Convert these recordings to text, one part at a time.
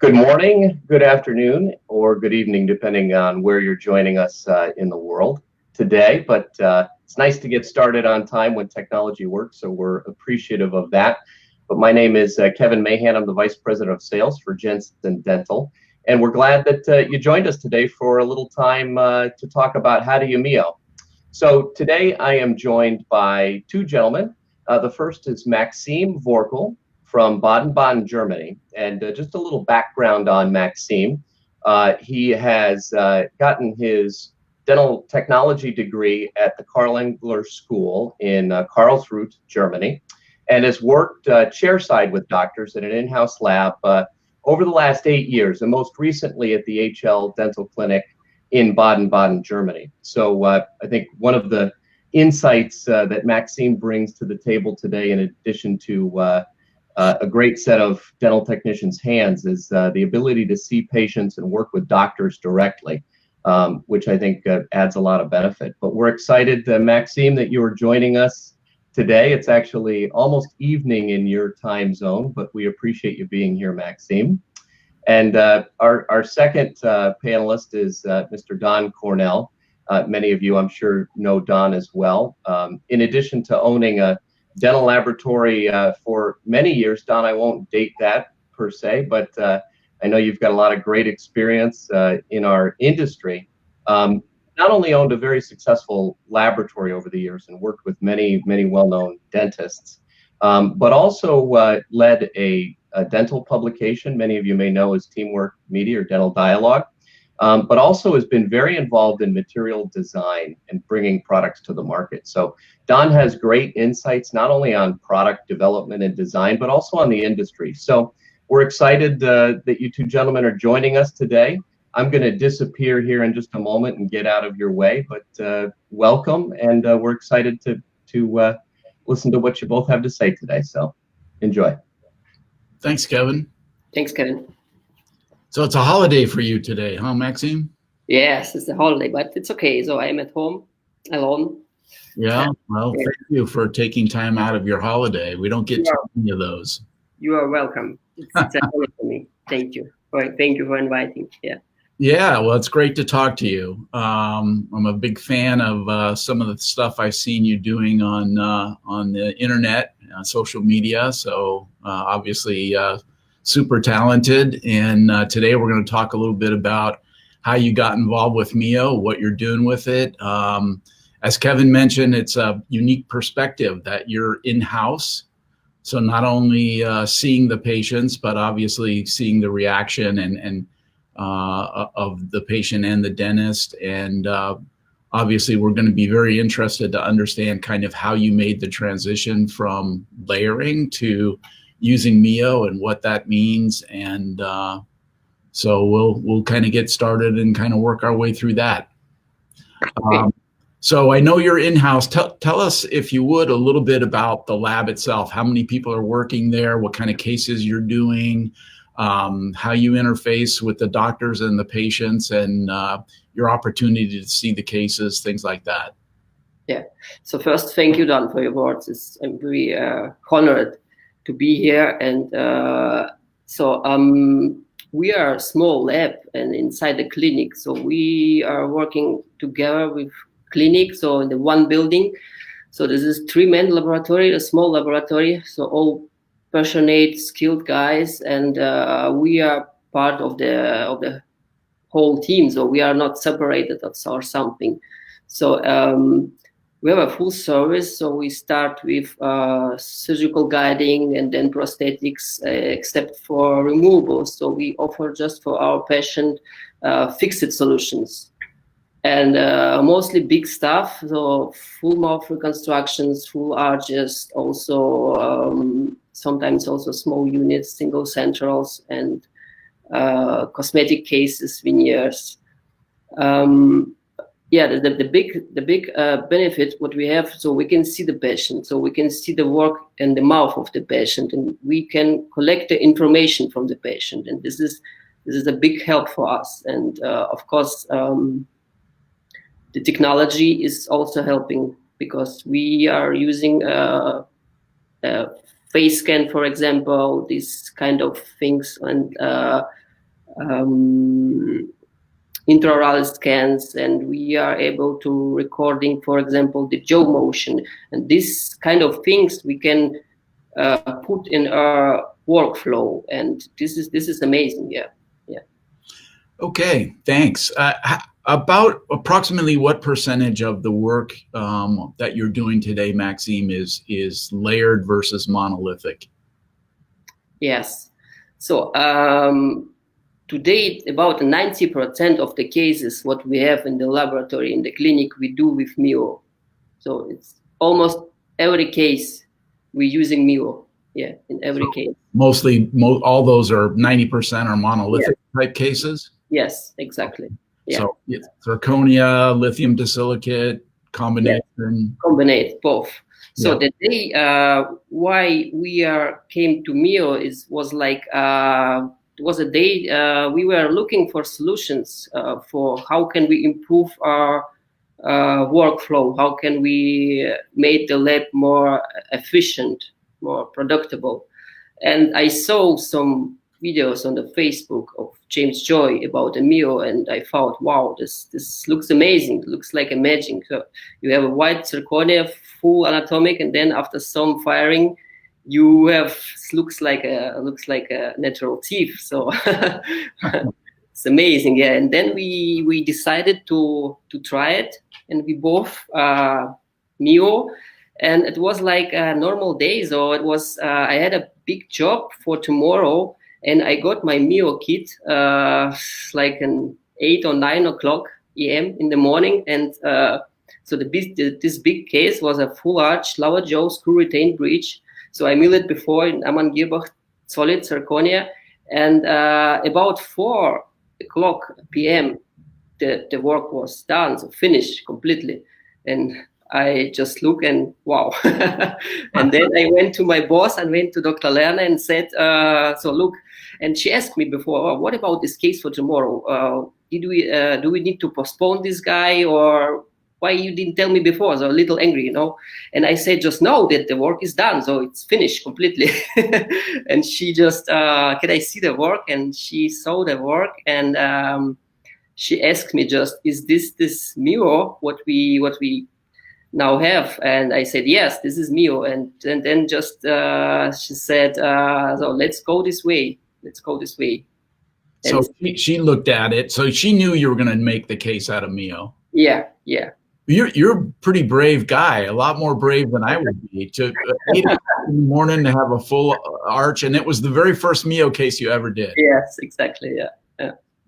Good morning, good afternoon, or good evening, depending on where you're joining us in the world today. But it's nice to get started on time when technology works, so we're appreciative of that. But my name is Kevin Mahan. I'm the Vice President of Sales for Jensen Dental. And we're glad that you joined us today for a little time to talk about how do you MiYO. So today I am joined by two gentlemen. The first is Maxime Vorkul from Baden, Germany. And just a little background on Maxime. He has gotten his dental technology degree at the Karl School in Karlsruhe, Germany, and has worked chairside with doctors at an in-house lab over the last 8 years, and most recently at the HL Dental Clinic in Baden, Germany. So I think one of the insights that Maxime brings to the table today, in addition to a great set of dental technicians' hands, is the ability to see patients and work with doctors directly, which I think adds a lot of benefit. But we're excited, Maxime, that you are joining us today. It's actually almost evening in your time zone, but we appreciate you being here, Maxime. And our second panelist is Mr. Don Cornell. Many of you, I'm sure, know Don as well. In addition to owning a dental laboratory for many years, Don, I won't date that per se, but I know you've got a lot of great experience in our industry. Not only owned a very successful laboratory over the years and worked with many well-known dentists, but also led a dental publication many of you may know as Teamwork Media or Dental Dialogue, but also has been very involved in material design and bringing products to the market. So Don has great insights, not only on product development and design, but also on the industry. So we're excited that you two gentlemen are joining us today. I'm going to disappear here in just a moment and get out of your way, but welcome, and we're excited to listen to what you both have to say today. So enjoy. Thanks, Kevin. Thanks, Kevin. So it's a holiday for you today, huh, Maxine? Yes, it's a holiday, but it's okay. So I'm at home alone. Yeah, well, thank you for taking time out of your holiday. We don't get too many of those. You are welcome. It's a honor for me. Thank you. Thank you for inviting. Yeah. Yeah, well, it's great to talk to you. I'm a big fan of some of the stuff I've seen you doing on the internet, social media. So obviously super talented. And today we're going to talk a little bit about how you got involved with MiYO, what you're doing with it. As Kevin mentioned, it's a unique perspective that you're in-house. So not only seeing the patients, but obviously seeing the reaction and of the patient and the dentist. And obviously we're going to be very interested to understand kind of how you made the transition from layering to using MiYO and what that means. And so we'll kind of get started and kind of work our way through that. So I know you're in-house. Tell us, if you would, a little bit about the lab itself. How many people are working there? What kind of cases you're doing? How you interface with the doctors and the patients, and your opportunity to see the cases, things like that. Yeah. So first, thank you, Don, for your words. I'm very honored to be here. And we are a small lab and inside the clinic. So we are working together with clinic. So in the one building. So this is 3-man laboratory, a small laboratory. So all passionate, skilled guys, and we are part of the whole team. So we are not separated or something. So we have a full service. So we start with surgical guiding and then prosthetics, except for removables. So we offer just for our patient fixed solutions. And mostly big stuff, so full mouth reconstructions, full arches, also sometimes also small units, single centrals, and cosmetic cases, veneers. Yeah, the big benefit what we have, so we can see the patient, so we can see the work and the mouth of the patient, and we can collect the information from the patient, and this is a big help for us. And of course. The technology is also helping because we are using a face scan, for example, these kind of things, and intraoral scans, and we are able to recording, for example, the jaw motion, and this kind of things we can put in our workflow, and this is amazing. Yeah. Okay, thanks. About approximately what percentage of the work that you're doing today, Maxime, is layered versus monolithic? Yes. So to date, about 90% of the cases what we have in the laboratory, in the clinic, we do with MiYO. So it's almost every case we're using MiYO. Yeah, in every case. Mostly, all those are 90% are monolithic type cases? Yes, exactly. Yeah. So it's zirconia, lithium disilicate, combination? Yes. Combination, both. So the day why we came to MiYO was like, it was a day we were looking for solutions for how can we improve our workflow, how can we make the lab more efficient, more productive. And I saw some videos on the Facebook of James Joy about the MiYO, and I thought, wow, this looks amazing. It looks like a magic. So you have a white zirconia, full anatomic, and then after some firing, you have looks like a natural teeth. So it's amazing, yeah. And then we decided to try it, and we both MiYO. And it was like a normal day. So it was, I had a big job for tomorrow, and I got my MiYO kit like an 8 or 9 o'clock a.m. in the morning. And so this big case was a full arch lower jaw screw retained bridge. So I milled it before in Amman Gilbert solid zirconia. And about 4 o'clock p.m., the work was done, so finished completely. And I just look and wow. And then I went to my boss and went to Dr. Lerner and said, so look, and she asked me before, what about this case for tomorrow? Do we need to postpone this guy, or why you didn't tell me before? So a little angry, you know. And I said, just know that the work is done, so it's finished completely. And she just, can I see the work? And she saw the work, and she asked me just, is this MiYO what we now have? And I said, yes, this is MiYO. And then just she said, so let's go this way. So she looked at it. So she knew you were going to make the case out of MiYO. Yeah. You're a pretty brave guy, a lot more brave than I would be. To 8 in the morning to have a full arch, and it was the very first MiYO case you ever did. Yes, exactly. Yeah.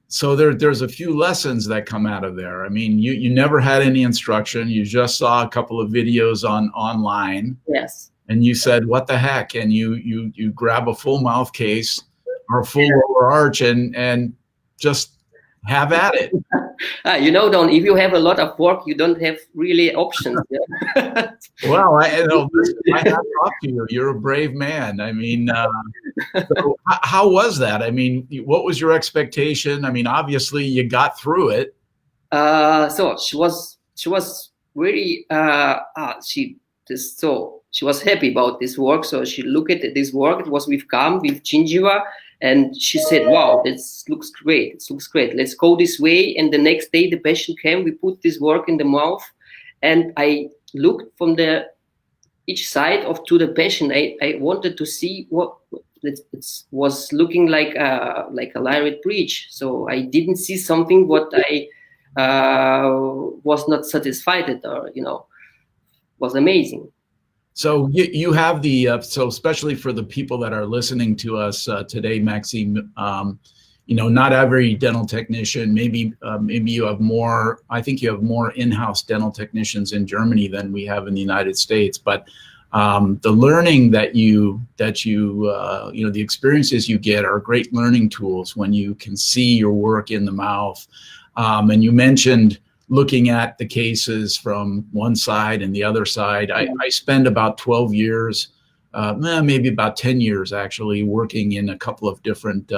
So there's a few lessons that come out of there. I mean, you never had any instruction. You just saw a couple of videos online. Yes. And you said, what the heck? And you grab a full mouth case or a full lower arch and just have at it. Don, if you have a lot of work, you don't have really options. Yeah? Well, I have to talk to you. You're a brave man. I mean, so how was that? I mean, what was your expectation? I mean, obviously you got through it. So she was very she was happy about this work. So she looked at this work. It was with gum, with gingiva. And she said, wow, this looks great. It looks great. Let's go this way. And the next day the patient came, we put this work in the mouth. And I looked from each side to the patient. I wanted to see what it was looking like a lariat bridge. So I didn't see something what I was not satisfied or, was amazing. So you have so especially for the people that are listening to us today, Maxime, not every dental technician, maybe you have more, I think you have more in-house dental technicians in Germany than we have in the United States, but the learning that the experiences you get are great learning tools when you can see your work in the mouth. And you mentioned looking at the cases from one side and the other side. I spend about 12 years, maybe about 10 years actually, working in a couple of different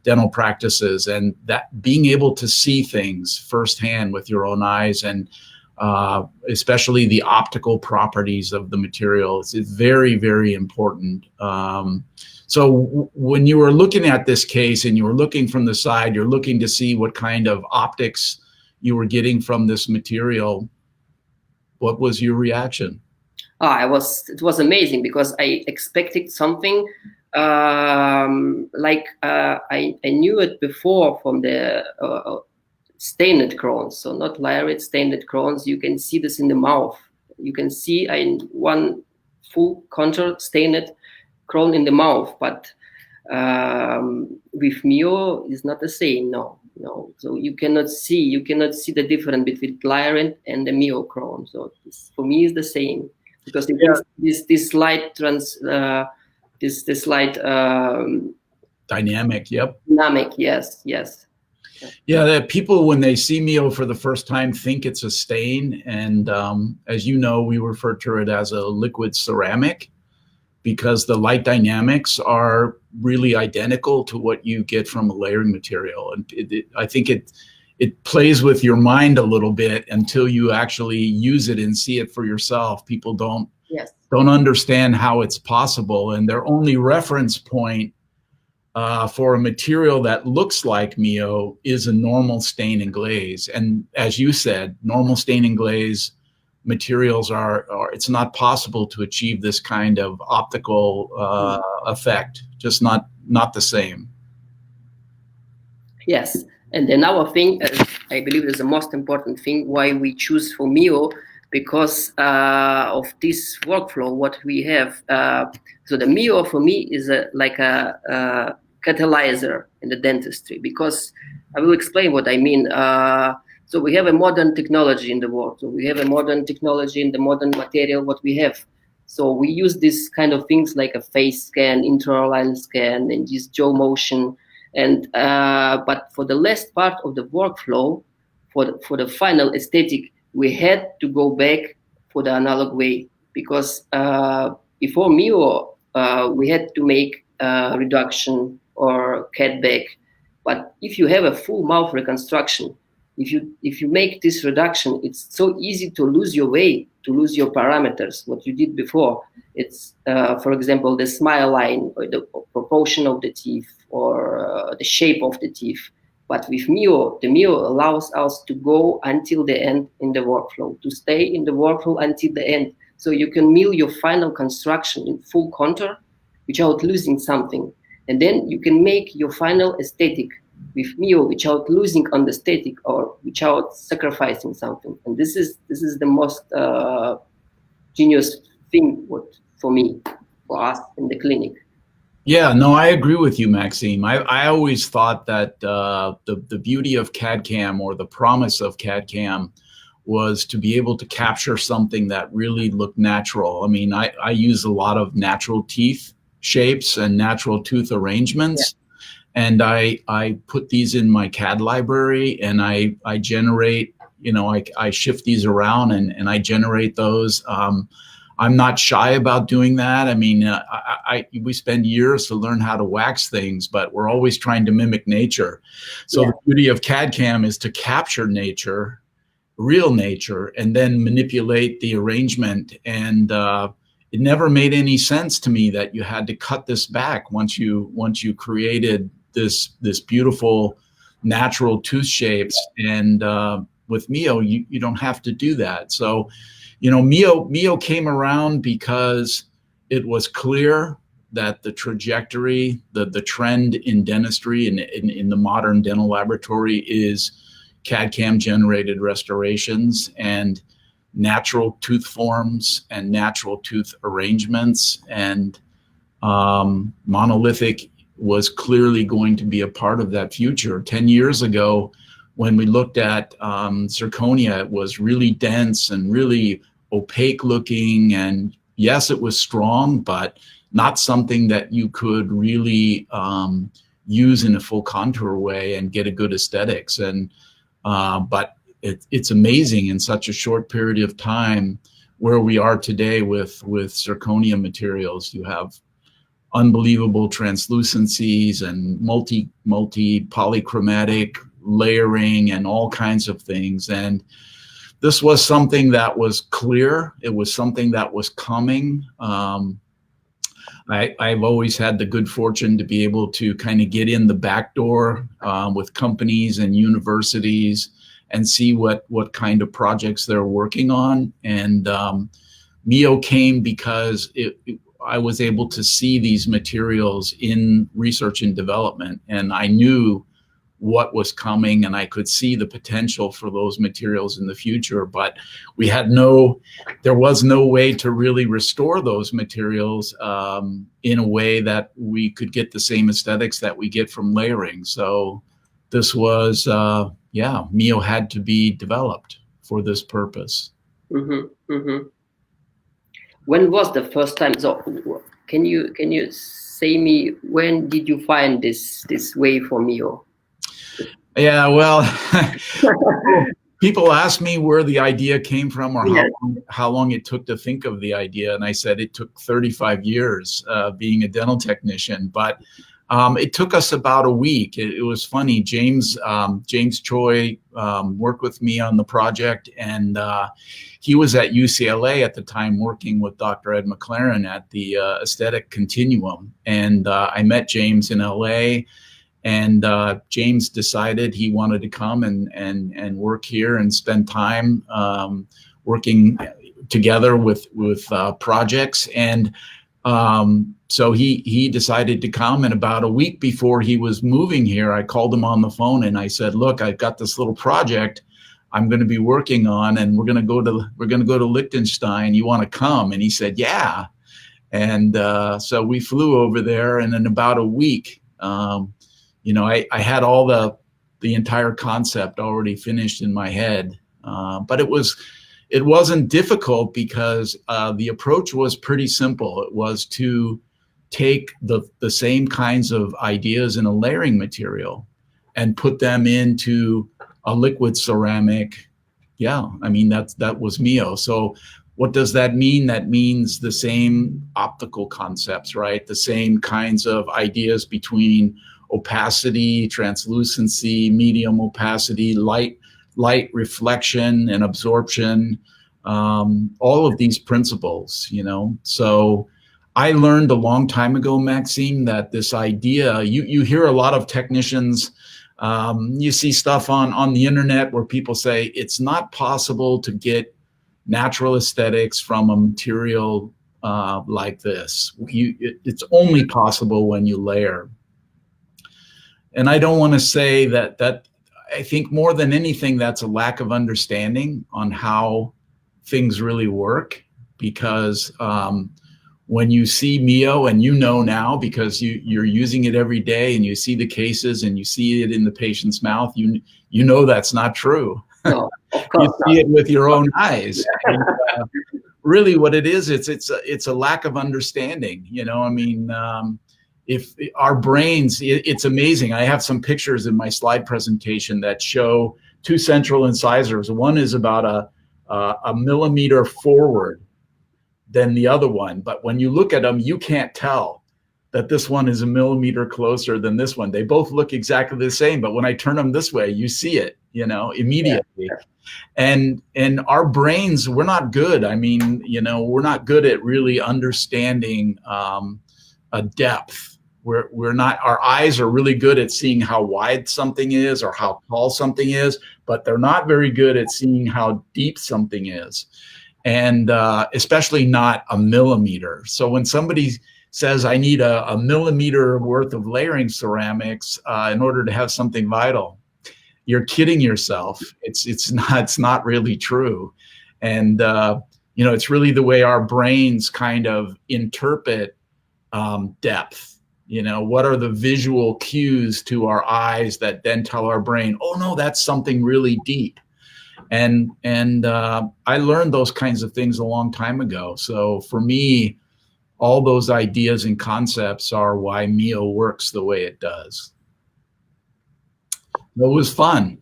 dental practices, and that being able to see things firsthand with your own eyes and especially the optical properties of the materials. It's very, very important. So when you were looking at this case and you were looking from the side, you're looking to see what kind of optics you were getting from this material. What was your reaction? It was amazing because I expected something like I knew it before from the stained crowns. So not layered, stained crowns. You can see this in the mouth. You can see one full contour stained crown in the mouth, but with MiYO is not the same. No. So you cannot see the difference between layered and the MiYO crown. So for me is the same because this light this light dynamic. Yep. Dynamic. Yes. Yeah, that people when they see MiYO for the first time think it's a stain, and as you know, we refer to it as a liquid ceramic, because the light dynamics are really identical to what you get from a layering material. And I think it plays with your mind a little bit until you actually use it and see it for yourself. People don't understand how it's possible. And their only reference point for a material that looks like MiYO is a normal stain and glaze. And as you said, normal stain and glaze materials are it's not possible to achieve this kind of optical effect, just not the same. Yes, and another thing, I believe is the most important thing why we choose for MiYO, because of this workflow what we have. So the MiYO for me is like a catalyzer in the dentistry, because I will explain what I mean. So we have a modern technology in the world. So we have a modern technology in the modern material what we have. So we use this kind of things like a face scan, intraoral scan, and this jaw motion. And but for the last part of the workflow, for the final aesthetic, we had to go back for the analog way, because before MiYO, we had to make reduction or cat back. But if you have a full mouth reconstruction, if you make this reduction, it's so easy to lose your way, to lose your parameters, what you did before. It's, for example, the smile line or the proportion of the teeth or the shape of the teeth. But with MiYO, the MiYO allows us to go until the end in the workflow, to stay in the workflow until the end. So you can mill your final construction in full contour without losing something. And then you can make your final aesthetic with MiYO without losing on the aesthetic or without sacrificing something. And this is the most genius thing for me, for us in the clinic. Yeah, no, I agree with you, Maxime. I always thought that the beauty of CAD/CAM, or the promise of CAD/CAM, was to be able to capture something that really looked natural. I mean, I use a lot of natural teeth shapes and natural tooth arrangements. Yeah. And I put these in my CAD library, and I generate, I shift these around and I generate those. I'm not shy about doing that. I mean, we spend years to learn how to wax things, but we're always trying to mimic nature. So the beauty of CAD/CAM is to capture nature, real nature, and then manipulate the arrangement. And it never made any sense to me that you had to cut this back once you created this beautiful natural tooth shapes. And with MiYO, you don't have to do that. So, MiYO came around because it was clear that the trajectory, the trend in dentistry and in the modern dental laboratory is CAD/CAM generated restorations and natural tooth forms and natural tooth arrangements, and monolithic was clearly going to be a part of that future. 10 years ago, when we looked at zirconia, it was really dense and really opaque looking, and yes, it was strong, but not something that you could really use in a full contour way and get a good aesthetics. And but it's amazing in such a short period of time where we are today with zirconia materials. You have unbelievable translucencies and multi polychromatic layering and all kinds of things. And this was something that was clear. It was something that was coming. I've always had the good fortune to be able to kind of get in the back door with companies and universities and see what kind of projects they're working on. And MiYO came because I was able to see these materials in research and development, and I knew what was coming, and I could see the potential for those materials in the future. But there was no way to really restore those materials in a way that we could get the same aesthetics that we get from layering. So this was, MiYO had to be developed for this purpose. Mm-hmm, mm-hmm. When was the first time? So can you say me, when did you find this way for MiYO? Yeah, well, people ask me where the idea came from or how long it took to think of the idea. And I said it took 35 years being a dental technician, but it took us about a week. It was funny. James Choi worked with me on the project, and he was at UCLA at the time working with Dr. Ed McLaren at the aesthetic continuum. And I met James in LA, and James decided he wanted to come and work here and spend time working together with projects. And so he decided to come, and about a week before he was moving here, I called him on the phone and I said, look, I've got this little project I'm going to be working on, and we're going to go to Liechtenstein. You want to come? And he said, yeah. And so we flew over there, and in about a week, I had all the entire concept already finished in my head. But it wasn't difficult because the approach was pretty simple. It was to take the same kinds of ideas in a layering material and put them into a liquid ceramic. Yeah, I mean, that was MiYO. So what does that mean? That means the same optical concepts, right? The same kinds of ideas between opacity, translucency, medium opacity, light reflection and absorption, all of these principles, So I learned a long time ago, Maxine, that this idea, you hear a lot of technicians, you see stuff on the internet where people say it's not possible to get natural aesthetics from a material like this. It's only possible when you layer. And I don't want to say that I think more than anything, that's a lack of understanding on how things really work, because when you see MiYO, and now because you're using it every day and you see the cases and you see it in the patient's mouth, that's not true. No, of course you see it with your own eyes. And, really what it is, it's a lack of understanding. If our brains, it's amazing. I have some pictures in my slide presentation that show two central incisors. One is about a millimeter forward than the other one. But when you look at them, you can't tell that this one is a millimeter closer than this one. They both look exactly the same, but when I turn them this way, you see it, immediately. Yeah. And our brains, we're not good. I mean, we're not good at really understanding a depth. We're not, our eyes are really good at seeing how wide something is or how tall something is, but they're not very good at seeing how deep something is. And especially not a millimeter. So when somebody says, I need a millimeter worth of layering ceramics in order to have something vital, you're kidding yourself. It's not really true. And it's really the way our brains kind of interpret depth. What are the visual cues to our eyes that then tell our brain, oh no, that's something really deep. And I learned those kinds of things a long time ago. So for me, all those ideas and concepts are why MiYO works the way it does. It was fun.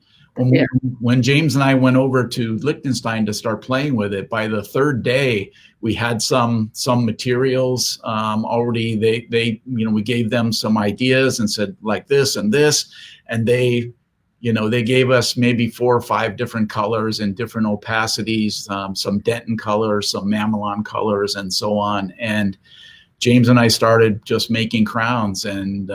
When James and I went over to Liechtenstein to start playing with it, by the third day, we had some materials already. We gave them some ideas and said like this and this, and they You know, they gave us maybe 4 or 5 different colors and different opacities, some dentin colors, some mamelon colors, and so on. And James and I started just making crowns, and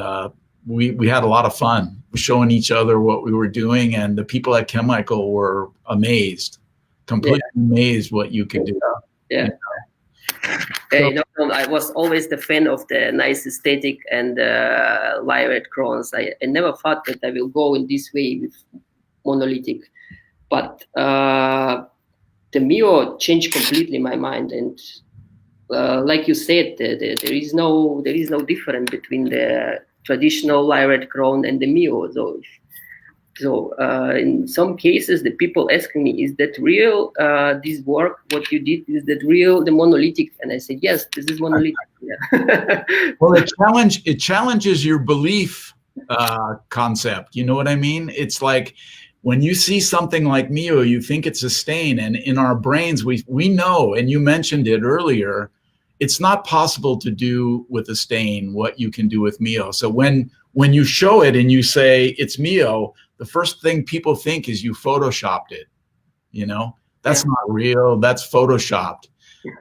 we had a lot of fun showing each other what we were doing, and the people at Chemical were amazed, completely amazed what you could do. Yeah. You know, I was always the fan of the nice aesthetic and layered crowns. I never thought that I will go in this way with monolithic, but the MiYO changed completely my mind. And like you said, there is no difference between the traditional layered crown and the MiYO. So in some cases, the people asking me, is that real, this work, what you did, is that real, the monolithic? And I said, yes, this is monolithic. Yeah. Well, it challenges your belief concept. You know what I mean? It's like when you see something like MiYO, you think it's a stain. And in our brains, we know, and you mentioned it earlier, it's not possible to do with a stain what you can do with MiYO. So when you show it and you say it's MiYO, the first thing people think is you photoshopped it. You know, that's not real. That's photoshopped.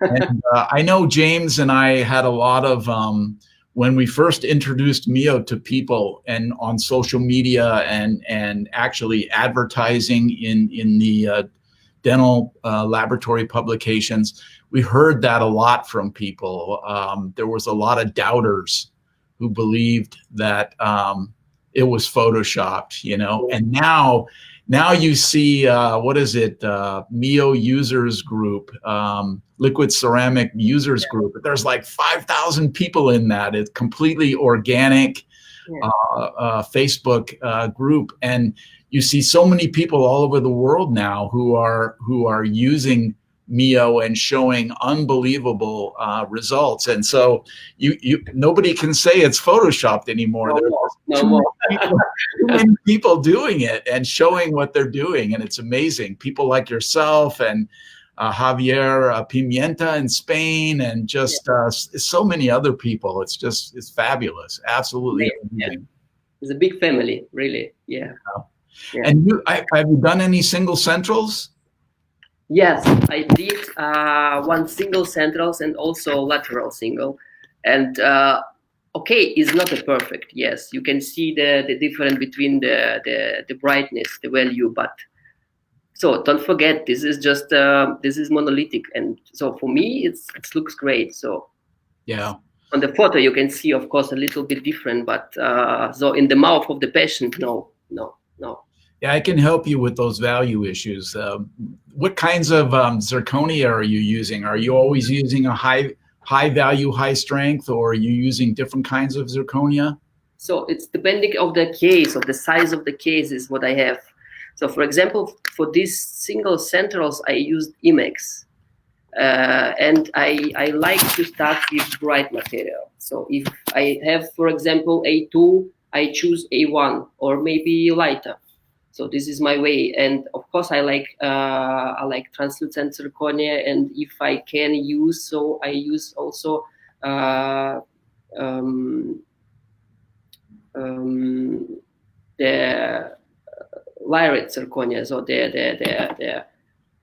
And I know James and I had a lot of, when we first introduced MiYO to people and on social media and actually advertising in the dental laboratory publications, we heard that a lot from people. There was a lot of doubters who believed that it was photoshopped, you know. And now you see, what is it, MiYO users group, liquid ceramic users group. There's like 5,000 people in that. It's completely organic Facebook group, and you see so many people all over the world now who are using MiYO and showing unbelievable results. And so nobody can say it's photoshopped anymore. No more. Too many people doing it and showing what they're doing, and it's amazing. People like yourself and Javier Pimienta in Spain, and just so many other people. It's fabulous. Absolutely amazing. It's a big family, really. Yeah. And have you done any single centrals? Yes, I did one single centrals and also lateral single. And okay, it's not a perfect. Yes, you can see the difference between the brightness, the value, but so don't forget, this is just this is monolithic, and so for me it looks great. So yeah, on the photo you can see, of course, a little bit different, but so in the mouth of the patient, no. Yeah, I can help you with those value issues. What kinds of zirconia are you using? Are you always using a high value, high strength, or are you using different kinds of zirconia? So it's depending of the case, of the size of the case is what I have. So for example, for these single centrals, I used Imex. And I like to start with bright material. So if I have, for example, A2, I choose A1 or maybe lighter. So this is my way, and of course I like translucent zirconia, and if I can use, so I use also the layered zirconia. So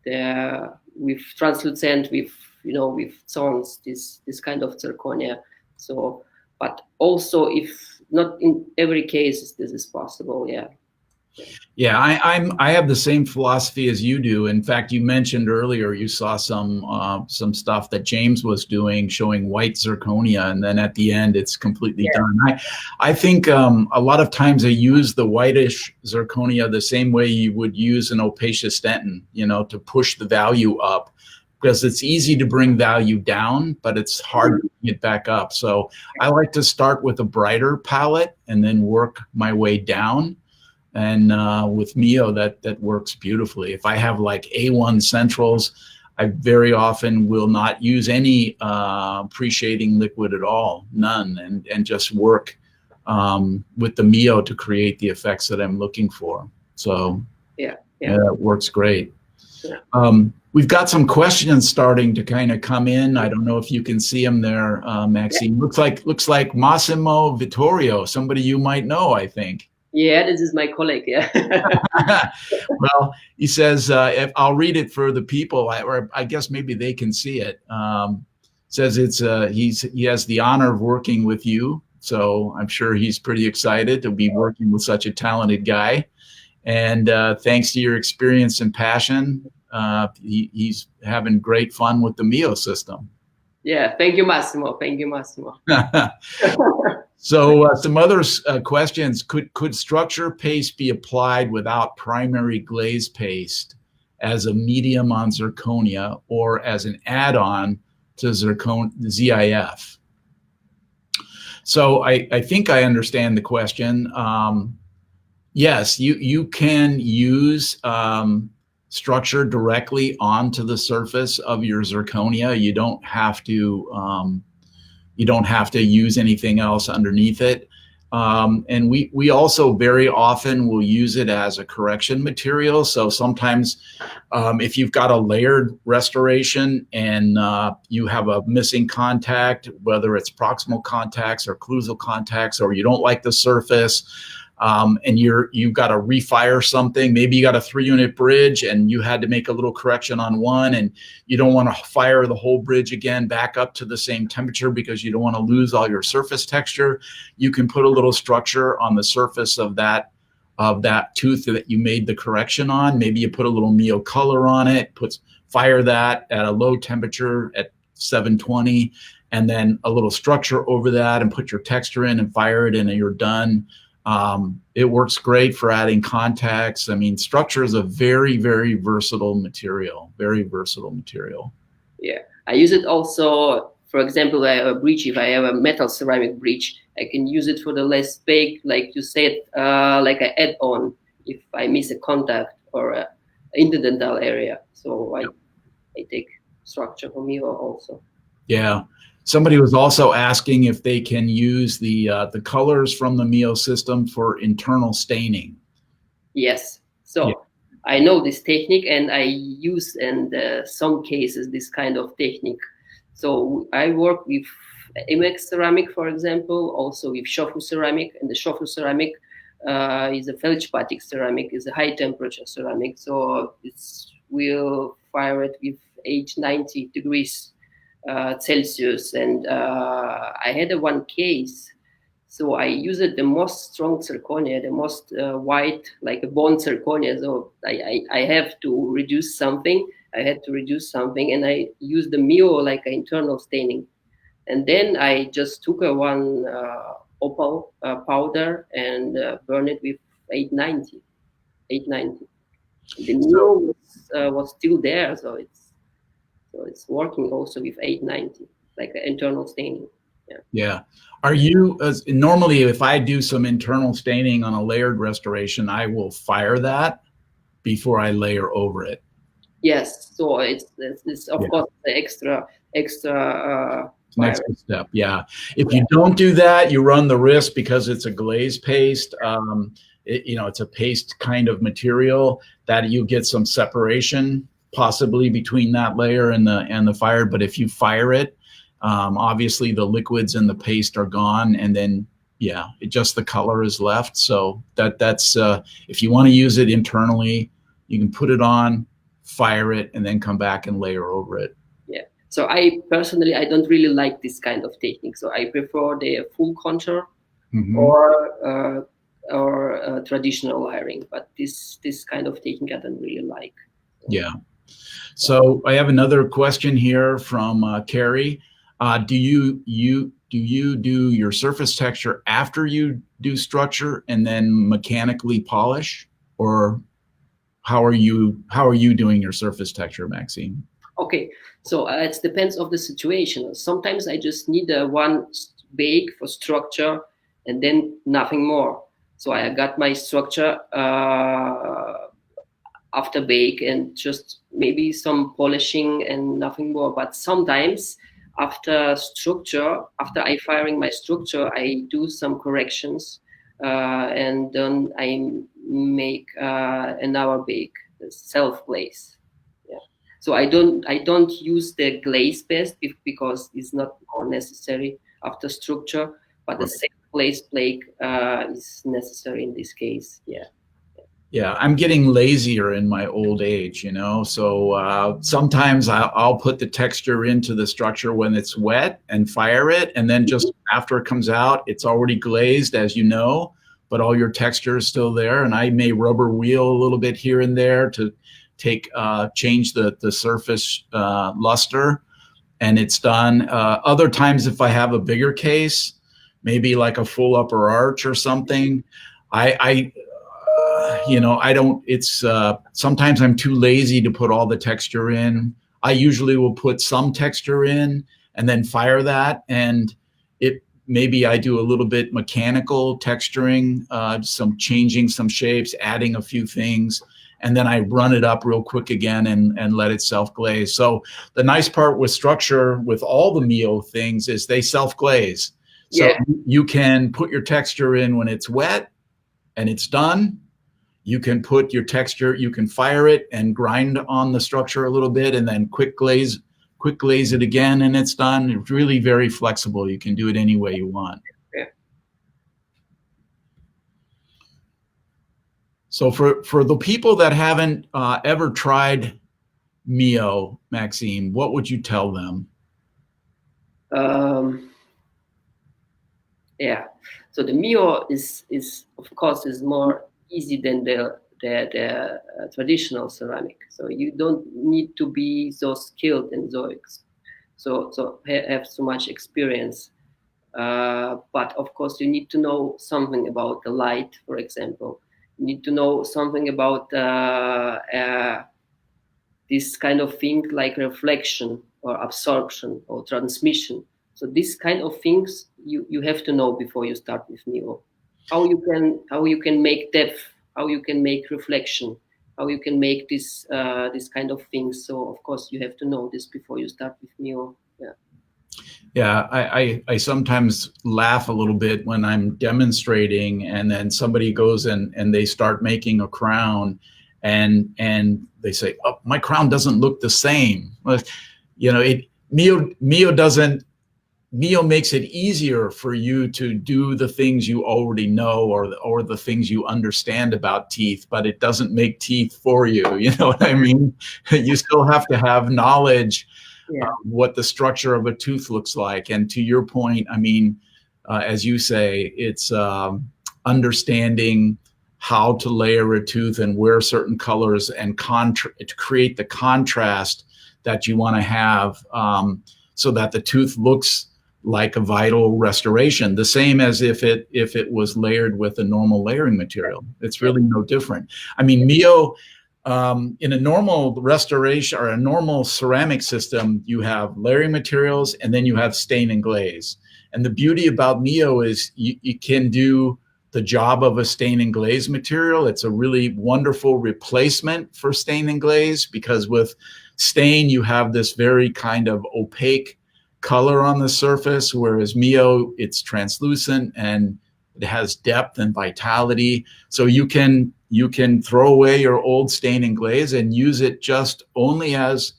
they're with translucent, with with zones, this kind of zirconia. So, but also if not in every case this is possible, yeah. Yeah, I have the same philosophy as you do. In fact, you mentioned earlier you saw some stuff that James was doing showing white zirconia, and then at the end it's completely done. I think a lot of times they use the whitish zirconia the same way you would use an opacious dentin, to push the value up, because it's easy to bring value down, but it's hard to bring it back up. So I like to start with a brighter palette and then work my way down. And with MiYO, that works beautifully. If I have like A1 centrals, I very often will not use any pre-shading liquid at all, none, and just work with the MiYO to create the effects that I'm looking for. So yeah, that works great. Yeah. We've got some questions starting to kind of come in. I don't know if you can see them there, Maxine. Yeah. Looks like Massimo Vittorio, somebody you might know, I think. Yeah, this is my colleague. Yeah. Well, he says, if I'll read it for the people, or I guess maybe they can see it. Says it's he has the honor of working with you, so I'm sure he's pretty excited to be working with such a talented guy. And thanks to your experience and passion, he's having great fun with the MiYO system. Yeah, thank you, Massimo. Thank you, Massimo. So some other questions. Could structure paste be applied without primary glaze paste as a medium on zirconia or as an add-on to ZIF? So I think I understand the question. Yes, you can use structure directly onto the surface of your zirconia. You don't have to use anything else underneath it. And we also very often will use it as a correction material. So sometimes if you've got a layered restoration and you have a missing contact, whether it's proximal contacts or occlusal contacts, or you don't like the surface, and you've got to refire something. Maybe you got a 3-unit bridge and you had to make a little correction on one, and you don't want to fire the whole bridge again back up to the same temperature because you don't want to lose all your surface texture. You can put a little structure on the surface of that tooth that you made the correction on. Maybe you put a little MiYO color on it, fire that at a low temperature at 720, and then a little structure over that and put your texture in and fire it, and you're done. It works great for adding contacts. I mean, structure is a very, very versatile material, Yeah, I use it also, for example, I have a bridge. If I have a metal ceramic bridge, I can use it for the less bake, like you said, like an add-on if I miss a contact or a interdental area. So I take structure from MiYO also. Yeah. Somebody was also asking if they can use the colors from the MiYO system for internal staining. Yes. So I know this technique, and I use in some cases this kind of technique. So I work with MX ceramic, for example, also with Shofu ceramic, and the Shofu ceramic is a feldspathic ceramic, is a high temperature ceramic. So we'll fire it with 890 degrees Celsius, and I had one case. So I used the most strong zirconia, the most white, like a bone zirconia. So I have to reduce something. I had to reduce something, and I used the MiYO like an internal staining. And then I just took one opal powder and burned it with 890. The MiYO was still there, so it's working also with 890, like an internal staining. Yeah. Are you normally, if I do some internal staining on a layered restoration, I will fire that before I layer over it? Yes. So it's of course the extra next step. Yeah. If you don't do that, you run the risk, because it's a glaze paste. It's a paste kind of material, that you get some separation possibly between that layer and the fire. But if you fire it, obviously the liquids and the paste are gone, and then just the color is left. So that's if you want to use it internally, you can put it on, fire it, and then come back and layer over it. Yeah. So I personally, I don't really like this kind of technique. So I prefer the full contour or traditional layering. But this kind of technique I don't really like. Yeah. So I have another question here from Carrie. Do you do your surface texture after you do structure and then mechanically polish, or how are you doing your surface texture, Maxine? Okay, so it depends of the situation. Sometimes I just need one bake for structure and then nothing more. So I got my structure after bake and just maybe some polishing and nothing more. But sometimes after I firing my structure, I do some corrections and then I make another bake, self glaze. Yeah. So I don't use the glaze paste because it's not more necessary after structure. But the self glaze flake is necessary in this case. Yeah. Yeah, I'm getting lazier in my old age, you know. So sometimes I'll put the texture into the structure when it's wet and fire it, and then just after it comes out, it's already glazed, as you know, but all your texture is still there. And I may rubber wheel a little bit here and there to change the surface luster, and it's done. Other times, if I have a bigger case, maybe like a full upper arch or something, I I don't, sometimes I'm too lazy to put all the texture in. I usually will put some texture in and then fire that. And maybe I do a little bit mechanical texturing, changing some shapes, adding a few things, and then I run it up real quick again and let it self-glaze. So the nice part with structure with all the MiYO things is they self-glaze. So yeah. You can put your texture in when it's wet and it's done. You can put your texture, you can fire it and grind on the structure a little bit and then quick glaze it again and it's done. It's really very flexible. You can do it any way you want. Yeah. So for the people that haven't ever tried MiYO, Maxine, what would you tell them? Yeah. So the MiYO is of course is more easy than the traditional ceramic. So you don't need to be so skilled and so have so much experience. But of course, you need to know something about the light, for example. You need to know something about this kind of thing like reflection or absorption or transmission. So this kind of things you have to know before you start with MiYO. How you can make depth, how you can make reflection, how you can make this kind of things. So of course you have to know this before you start with MiYO. Yeah. Yeah, I sometimes laugh a little bit when I'm demonstrating and then somebody goes and they start making a crown and they say, oh, my crown doesn't look the same. You know, MiYO makes it easier for you to do the things you already know or the things you understand about teeth, but it doesn't make teeth for you. You know what I mean? You still have to have knowledge what the structure of a tooth looks like. And to your point, I mean, as you say, it's understanding how to layer a tooth and wear certain colors and to create the contrast that you want to have so that the tooth looks like a vital restoration, the same as if it was layered with a normal layering material. It's really no different. I mean, MiYO, in a normal restoration or a normal ceramic system, you have layering materials and then you have stain and glaze. And the beauty about MiYO is you can do the job of a stain and glaze material. It's a really wonderful replacement for stain and glaze because with stain, you have this very kind of opaque color on the surface, whereas MiYO, it's translucent and it has depth and vitality. So you can throw away your old stain and glaze and use it just only as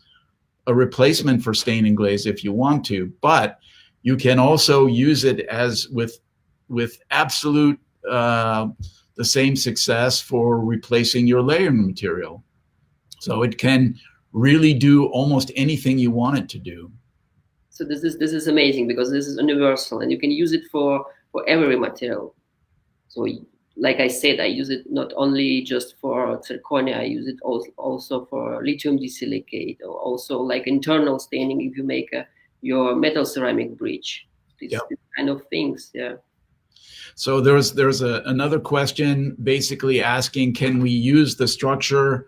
a replacement for stain and glaze if you want to, but you can also use it as with absolute the same success for replacing your layering material. So it can really do almost anything you want it to do. So this is amazing because this is universal and you can use it for every material. So like I said, I use it not only just for zirconia, I use it also for lithium disilicate or also like internal staining if you make your metal ceramic bridge. These kind of things, yeah. So there's another question basically asking, can we use the structure?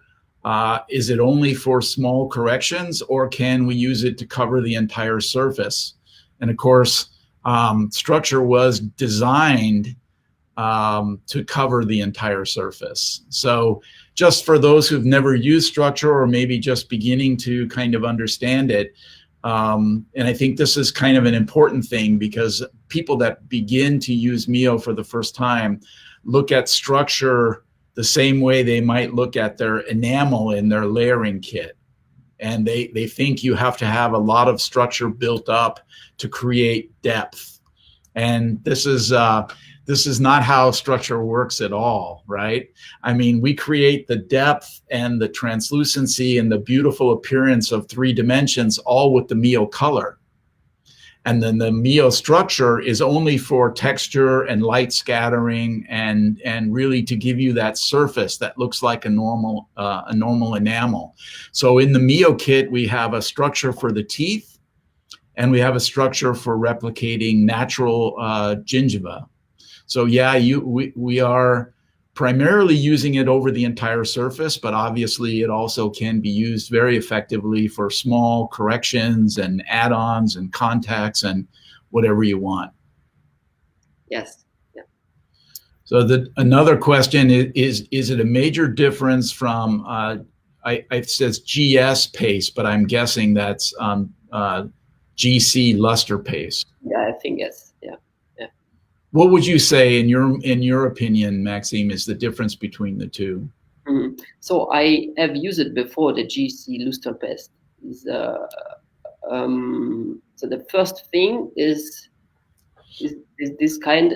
Is it only for small corrections or can we use it to cover the entire surface? And of course, structure was designed to cover the entire surface. So just for those who've never used structure or maybe just beginning to kind of understand it, and I think this is kind of an important thing because people that begin to use MiYO for the first time look at structure the same way they might look at their enamel in their layering kit. And they think you have to have a lot of structure built up to create depth. And this is not how structure works at all, right? I mean, we create the depth and the translucency and the beautiful appearance of 3 dimensions all with the MiYO color. And then the MiYO structure is only for texture and light scattering and really to give you that surface that looks like a normal enamel. So in the MiYO kit, we have a structure for the teeth, and we have a structure for replicating natural gingiva. So yeah, we are primarily using it over the entire surface, but obviously it also can be used very effectively for small corrections and add-ons and contacts and whatever you want. Yes. Yeah. So another question is it a major difference from, it says GS paste, but I'm guessing that's GC luster paste. Yeah, I think yes. Yeah. What would you say, in your opinion, Maxime, is the difference between the two? So I have used it before, the GC luster paste. So the first thing is this kind.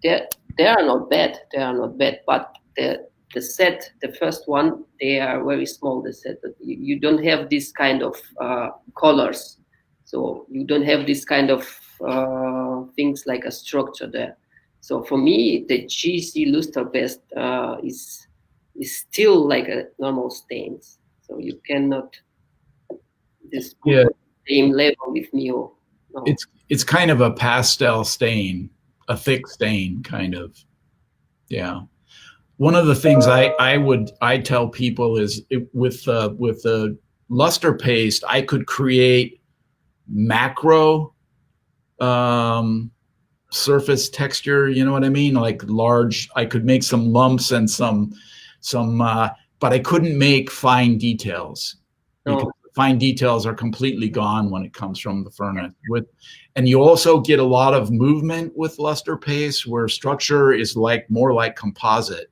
They are not bad. They are not bad, but the set, the first one, they are very small. The set, you don't have this kind of colors, so you don't have this kind of things like a structure there. So for me, the GC luster paste is still like a normal stains. So you cannot just put the same level with MiYO. No. It's kind of a pastel stain, a thick stain, kind of. Yeah. One of the things I tell people is with the luster paste, I could create macro surface texture, you know what I mean? Like large, I could make some lumps and some but I couldn't make fine details. Because fine details are completely gone when it comes from the furnace. And you also get a lot of movement with luster paste, where structure is like more like composite.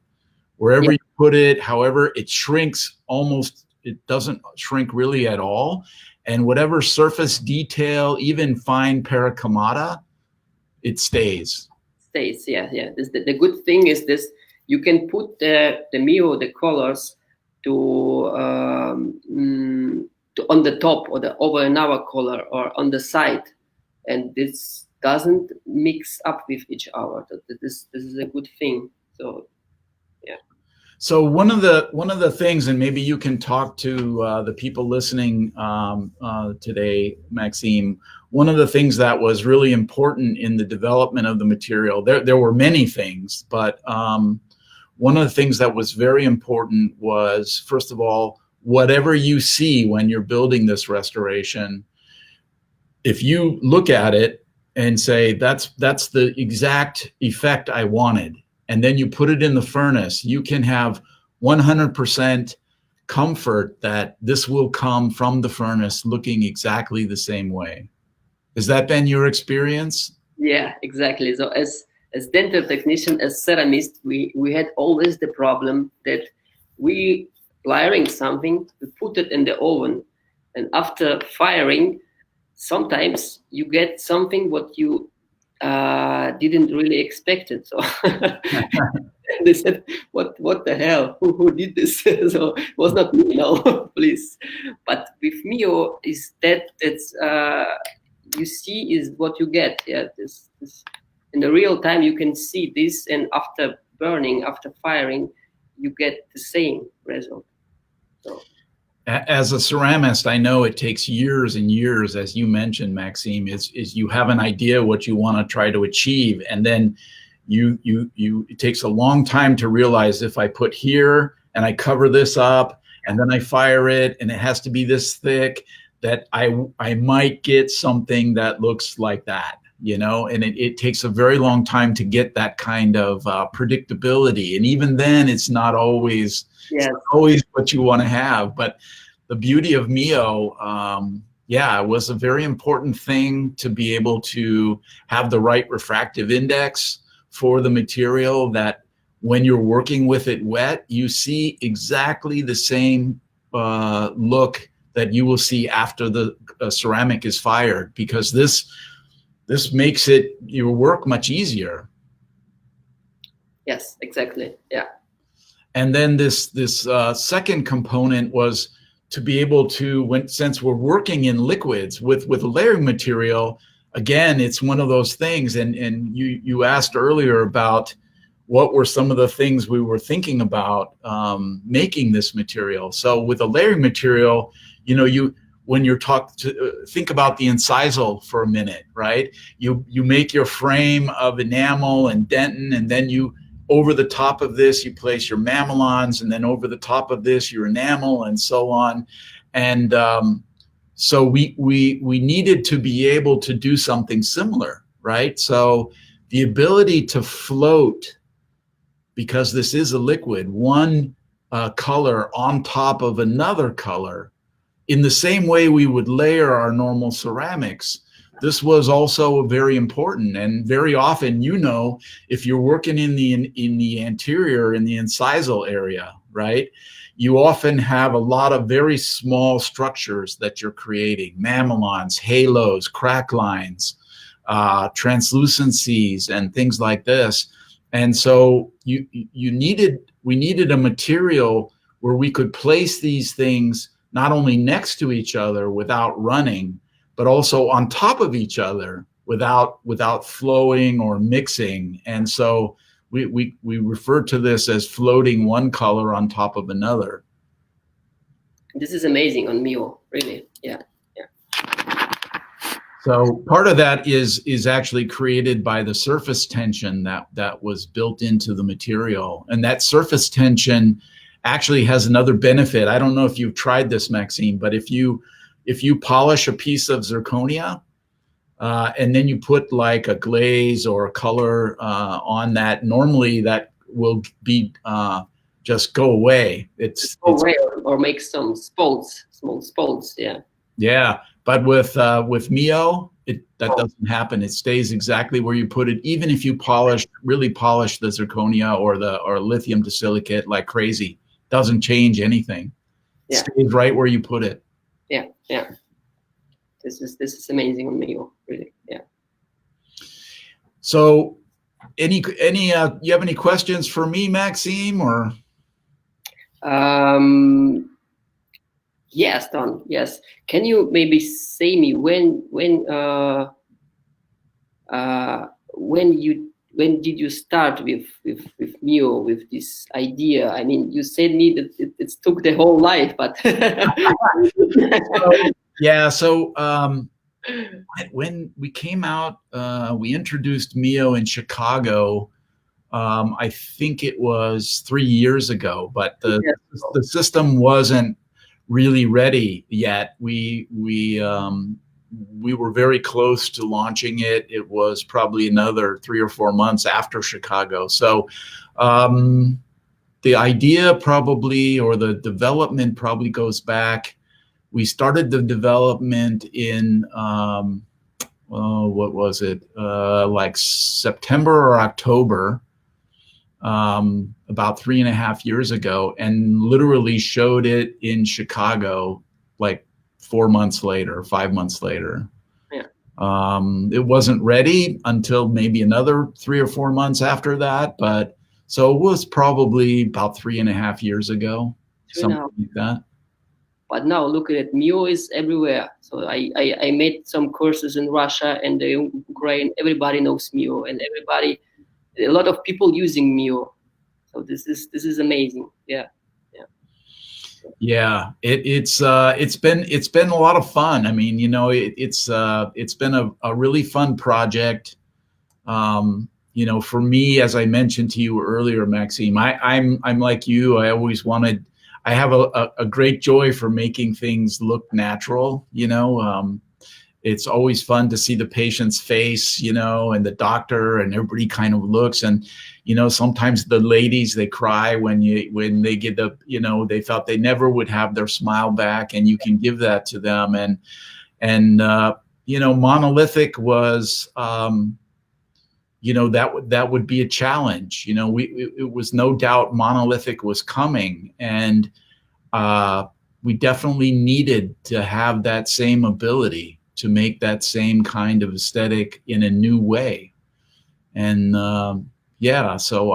Wherever you put it, however, it shrinks almost, it doesn't shrink really at all. And whatever surface detail, even fine paracomata, it stays. Stays, yeah. The good thing is this: you can put the MiYO, the colors, to on the top, or the over another color, or on the side, and this doesn't mix up with each other. This is a good thing. So yeah. So one of the things, and maybe you can talk to the people listening today, Maxime. One of the things that was really important in the development of the material, there were many things, but one of the things that was very important was, first of all, whatever you see when you're building this restoration, if you look at it and say, that's the exact effect I wanted, and then you put it in the furnace, you can have 100% comfort that this will come from the furnace looking exactly the same way. Has that been your experience? Yeah, exactly. So as dental technician, as ceramist, we had always the problem that we wiring something, we put it in the oven, and after firing, sometimes you get something what you didn't really expect it. So they said, what the hell? Who did this? So it was not me, no, please. But with MiYO, is that's you see is what you get. Yeah, this in the real time you can see this, and after burning, after firing, you get the same result. So. As a ceramist, I know it takes years and years, as you mentioned, Maxime, is you have an idea what you want to try to achieve, and then it takes a long time to realize, if I put here and I cover this up and then I fire it and it has to be this thick, that I might get something that looks like that, you know, and it takes a very long time to get that kind of predictability. And even then it's not always, what you want to have. But the beauty of MiYO, it was a very important thing to be able to have the right refractive index for the material, that when you're working with it wet, you see exactly the same look that you will see after the ceramic is fired, because this this makes it your work much easier. Yes, exactly. Yeah. And then this second component was to be able to, since we're working in liquids with a layering material, again, it's one of those things. And you asked earlier about what were some of the things we were thinking about making this material. So with a layering material, you know, when you're think about the incisal for a minute, right? You make your frame of enamel and dentin, and then over the top of this, you place your mamelons, and then over the top of this, your enamel, and so on. And so we needed to be able to do something similar, right? So the ability to float, because this is a liquid, one color on top of another color, in the same way we would layer our normal ceramics. This was also very important, and very often, you know, if you're working in the anterior, in the incisal area, right, you often have a lot of very small structures that you're creating: mamelons, halos, crack lines, translucencies, and things like this. And so we needed a material where we could place these things not only next to each other without running, but also on top of each other without flowing or mixing. And so we refer to this as floating one color on top of another. This is amazing on MiYO, really. Yeah. So part of that is actually created by the surface tension that was built into the material. And that surface tension actually has another benefit. I don't know if you've tried this, Maxine, but if you polish a piece of zirconia and then you put like a glaze or a color on that, normally that will be just go away. It's or make some spots, small spots. Yeah. Yeah, but with MiYO, that doesn't happen. It stays exactly where you put it, even if you really polish the zirconia or lithium disilicate like crazy. Doesn't change anything. It stays right where you put it. Yeah. This is amazing on MiYO, really. Yeah. So, you have any questions for me, Maxime, or? Yes, Don. Yes. Can you maybe say me when did you start with MiYO, with this idea? I mean, you said me that it took the whole life, but So when we came out, we introduced MiYO in Chicago. I think it was 3 years ago, but the system wasn't really ready yet. We were very close to launching it. It was probably another 3 or 4 months after Chicago. So the idea probably, or the development probably goes back. We started the development in, what was it? Like September or October, about 3.5 years ago, and literally showed it in Chicago like 4 months later, 5 months later. Yeah. It wasn't ready until maybe another 3 or 4 months after that, but so it was probably about 3.5 years ago, something like that. But now look at it, MiYO is everywhere. So I made some courses in Russia and the Ukraine. Everybody knows MiYO, and a lot of people using MiYO. So this is amazing. Yeah. It's been a lot of fun. I mean, you know, it's been a really fun project. You know, for me, as I mentioned to you earlier, Maxime, I'm like you. I have a great joy for making things look natural. You know, it's always fun to see the patient's face, you know, and the doctor, and everybody kind of looks. And, you know, sometimes the ladies, they cry when they get they thought they never would have their smile back, and you can give that to them. And you know, monolithic was, you know, that would be a challenge. You know, it was no doubt monolithic was coming, and we definitely needed to have that same ability. make that same kind of aesthetic in a new way. And yeah, so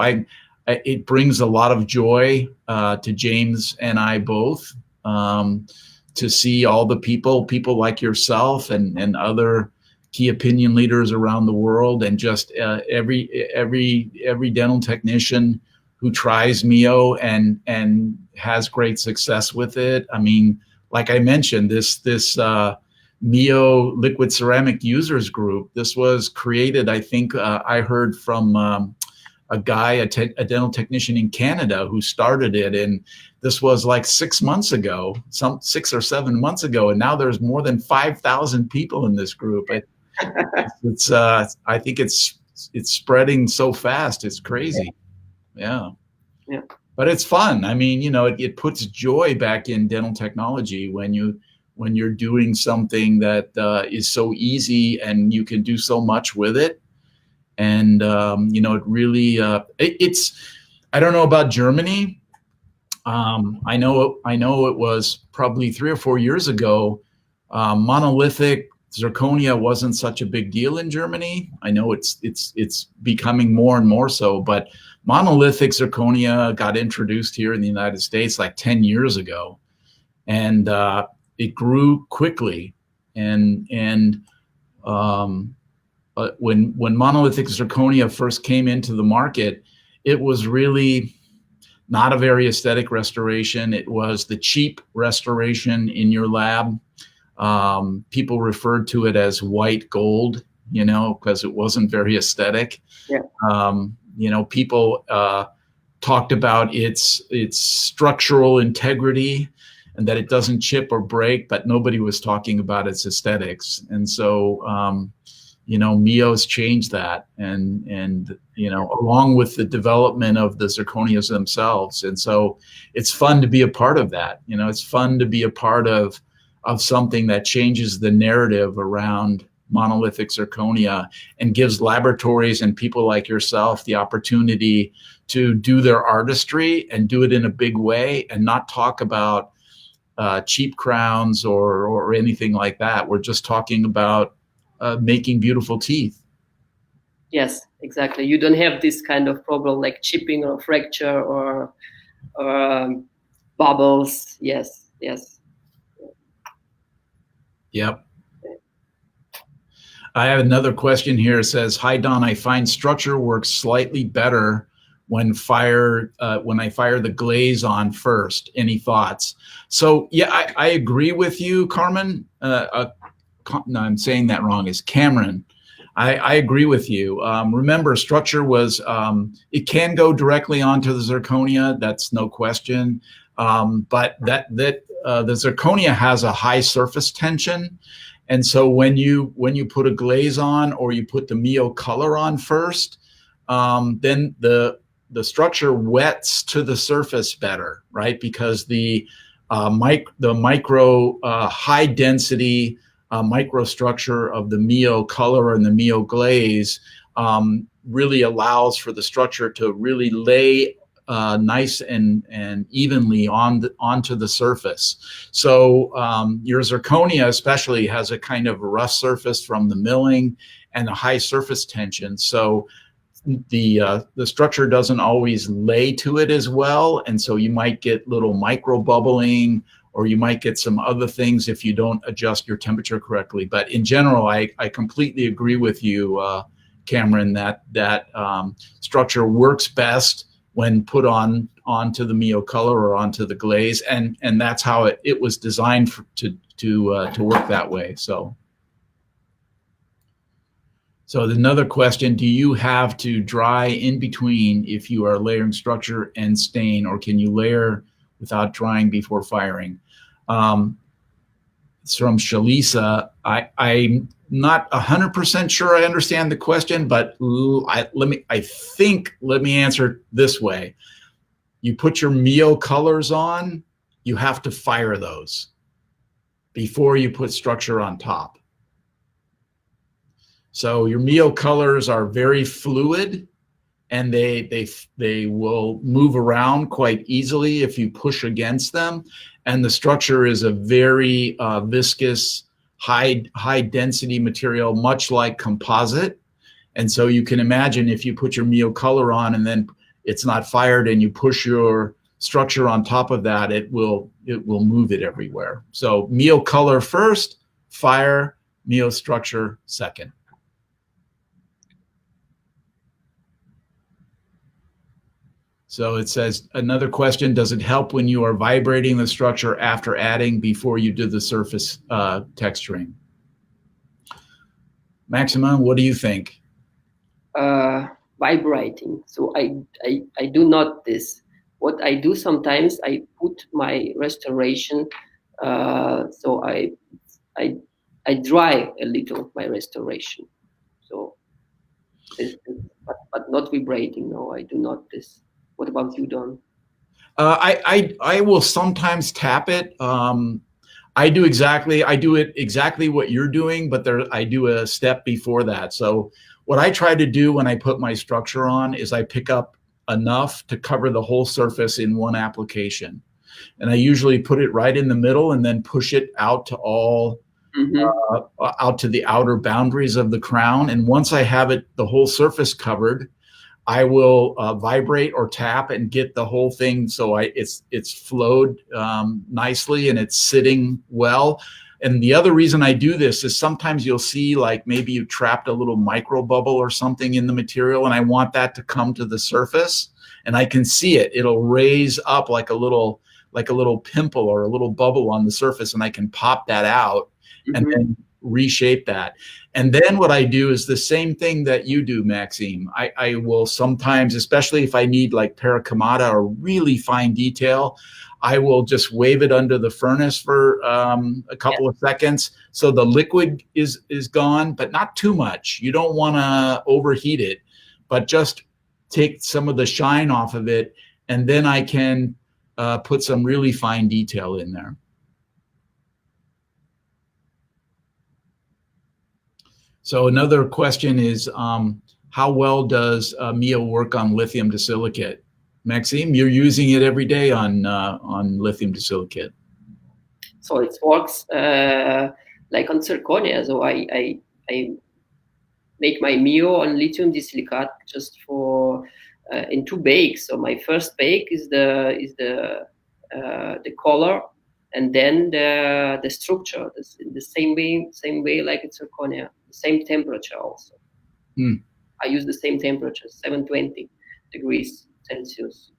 it brings a lot of joy to James and I both, to see all the people like yourself and other key opinion leaders around the world, and just every dental technician who tries MiYO and has great success with it. I mean, like I mentioned, this MiYO liquid ceramic users group, this was created, I think I heard from a guy, a dental technician in Canada who started it, and this was like 6 months ago, 6 or 7 months ago, and now there's more than 5,000 people in this group. It's I think it's spreading so fast, it's crazy. Yeah. But it's fun. I mean, you know, it puts joy back in dental technology when you're doing something that is so easy and you can do so much with it. And you know, it really it's, I don't know about Germany. I know it was probably 3 or 4 years ago, monolithic zirconia wasn't such a big deal in Germany. I know it's becoming more and more so, but monolithic zirconia got introduced here in the United States like 10 years ago, and it grew quickly. And when monolithic zirconia first came into the market, it was really not a very aesthetic restoration. It was the cheap restoration in your lab. People referred to it as white gold, you know, because it wasn't very aesthetic. Yeah. You know, people talked about its structural integrity and that it doesn't chip or break, but nobody was talking about its aesthetics. And so, you know, MiYO's changed that, and you know, along with the development of the zirconias themselves. And so it's fun to be a part of that. You know, it's fun to be a part of something that changes the narrative around monolithic zirconia and gives laboratories and people like yourself the opportunity to do their artistry and do it in a big way, and not talk about cheap crowns or anything like that. We're just talking about making beautiful teeth. Yes, exactly. You don't have this kind of problem like chipping or fracture or bubbles. Yes, yes. Yep. I have another question here. It says, "Hi Don, I find structure works slightly better when I fire the glaze on first. Any thoughts?" So yeah, I agree with you, Carmen. No, I'm saying that wrong. It's Cameron. I agree with you. Remember, structure was, it can go directly onto the zirconia. That's no question. But the zirconia has a high surface tension. And so when you put a glaze on, or you put the MiYO color on first, then the structure wets to the surface better, right? Because the micro high density microstructure of the MiYO color and the MiYO glaze really allows for the structure to really lay nice and evenly onto the surface. So your zirconia especially has a kind of rough surface from the milling and a high surface tension. So the structure doesn't always lay to it as well, and so you might get little micro bubbling, or you might get some other things if you don't adjust your temperature correctly. But in general, I completely agree with you, Cameron, that structure works best when put onto the MiYO color or onto the glaze, and that's how it was designed to work that way. So another question: do you have to dry in between if you are layering structure and stain, or can you layer without drying before firing? It's from Shalisa. I'm not 100% sure I understand the question, but let me answer it this way. You put your MiYO colors on, you have to fire those before you put structure on top. So your MiYO colors are very fluid, and they will move around quite easily if you push against them. And the structure is a very viscous, high density material, much like composite. And so you can imagine if you put your MiYO color on and then it's not fired and you push your structure on top of that, it will move it everywhere. So MiYO color first, fire, MiYO structure second. So it says, another question, does it help when you are vibrating the structure after adding before you do the surface texturing? Maxime, what do you think? Vibrating. So I do not this. What I do sometimes, I put my restoration. So I dry a little my restoration. So, but not vibrating. No, I do not this. What about you, Don? I will sometimes tap it. I do it exactly what you're doing, but I do a step before that. So what I try to do when I put my structure on is I pick up enough to cover the whole surface in one application. And I usually put it right in the middle and then push it out to out to the outer boundaries of the crown. And once I have the whole surface covered, I will vibrate or tap and get the whole thing so it's flowed nicely and it's sitting well. And the other reason I do this is sometimes you'll see like maybe you trapped a little micro bubble or something in the material, and I want that to come to the surface, and I can see it. It'll raise up like a little pimple or a little bubble on the surface, and I can pop that out and then reshape that. And then what I do is the same thing that you do, Maxime. I will sometimes, especially if I need like paracamata or really fine detail, I will just wave it under the furnace for a couple of seconds. So the liquid is gone, but not too much. You don't want to overheat it, but just take some of the shine off of it. And then I can put some really fine detail in there. So another question is, how well does MiYO work on lithium disilicate? Maxime, you're using it every day on lithium disilicate. So it works like on zirconia. So I make my MiYO on lithium disilicate just for in 2 bakes. So my first bake is the color, and then the structure. In the same way like it's zirconia. Same temperature also. I use the same temperature, 720 degrees Celsius.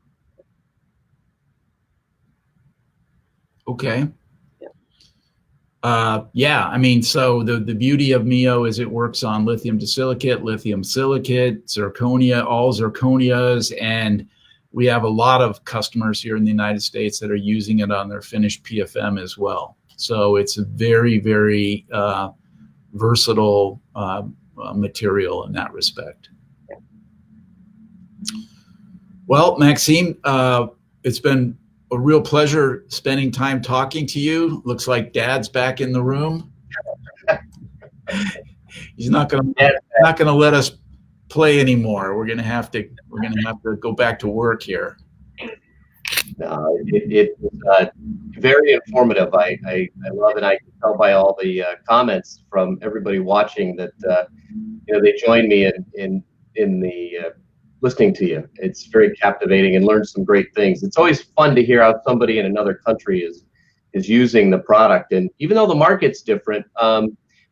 Okay. Yeah, I mean, so the beauty of MiYO is it works on lithium disilicate, lithium silicate, zirconia, all zirconias, and we have a lot of customers here in the United States that are using it on their finished PFM as well. So it's a very, very versatile material in that respect. Well, Maxime, it's been a real pleasure spending time talking to you. Looks like Dad's back in the room. He's not going to let us play anymore. We're going to have to go back to work here. No, it's very informative. I love it. I can tell by all the comments from everybody watching that they join me in the listening to you. It's very captivating and learn some great things. It's always fun to hear how somebody in another country is using the product. And even though the market's different,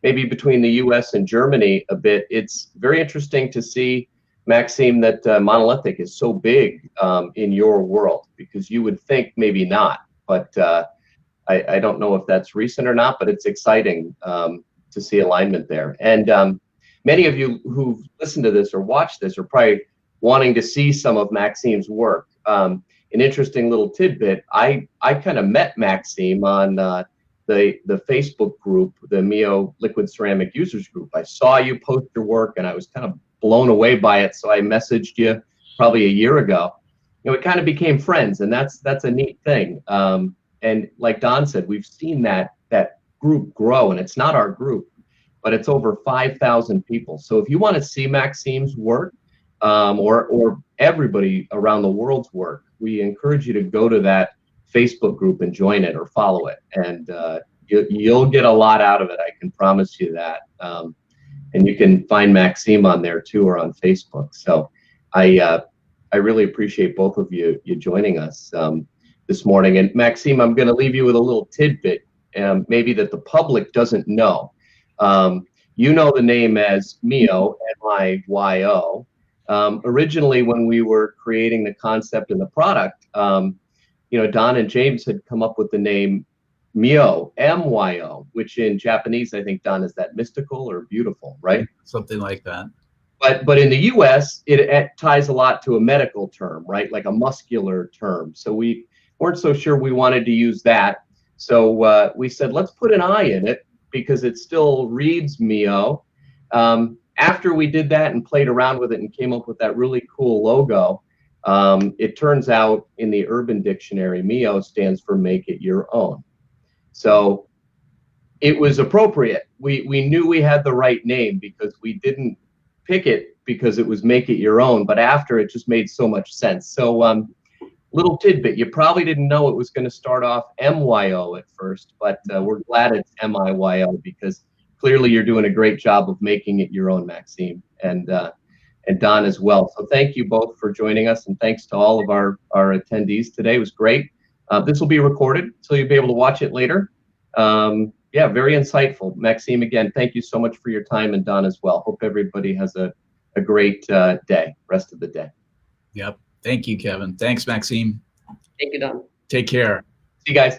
maybe between the U.S. and Germany a bit, it's very interesting to see, Maxime, that monolithic is so big in your world, because you would think maybe not, but I don't know if that's recent or not, but it's exciting to see alignment there. And many of you who've listened to this or watched this are probably wanting to see some of Maxime's work. An interesting little tidbit, I kind of met Maxime on the Facebook group, the MiYO Liquid Ceramic Users Group. I saw you post your work and I was kind of blown away by it, so I messaged you probably a year ago. We kind of became friends, and that's a neat thing. And like Don said, we've seen that group grow, and it's not our group, but it's over 5,000 people. So if you want to see Maxime's work, or everybody around the world's work, we encourage you to go to that Facebook group and join it or follow it. And you'll get a lot out of it. I can promise you that. And you can find Maxime on there too, or on Facebook. So I really appreciate both of you joining us this morning. And Maxime, I'm going to leave you with a little tidbit, maybe that the public doesn't know. You know the name as MiYO, MiYO. Originally, when we were creating the concept and the product, Don and James had come up with the name MiYO, MYO, which in Japanese, I think, Don, is that mystical or beautiful, right? Something like that. But in the US, it ties a lot to a medical term, right? Like a muscular term. So we weren't so sure we wanted to use that. So we said, let's put an I in it because it still reads MiYO. After we did that and played around with it and came up with that really cool logo, it turns out in the Urban Dictionary, MiYO stands for make it your own. So it was appropriate. We knew we had the right name because we didn't pick it because it was make it your own, but after it just made so much sense. So little tidbit, you probably didn't know it was going to start off MYO at first, but we're glad it's MiYO because clearly you're doing a great job of making it your own, Maxime, and Don as well. So thank you both for joining us, and thanks to all of our attendees today. It was great. This will be recorded, so you'll be able to watch it later. Yeah, very insightful. Maxime, again, thank you so much for your time, and Don as well. Hope everybody has a great rest of the day. Yep. Thank you, Kevin. Thanks, Maxime. Thank you, Don. Take care. See you guys.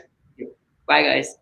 Bye, guys.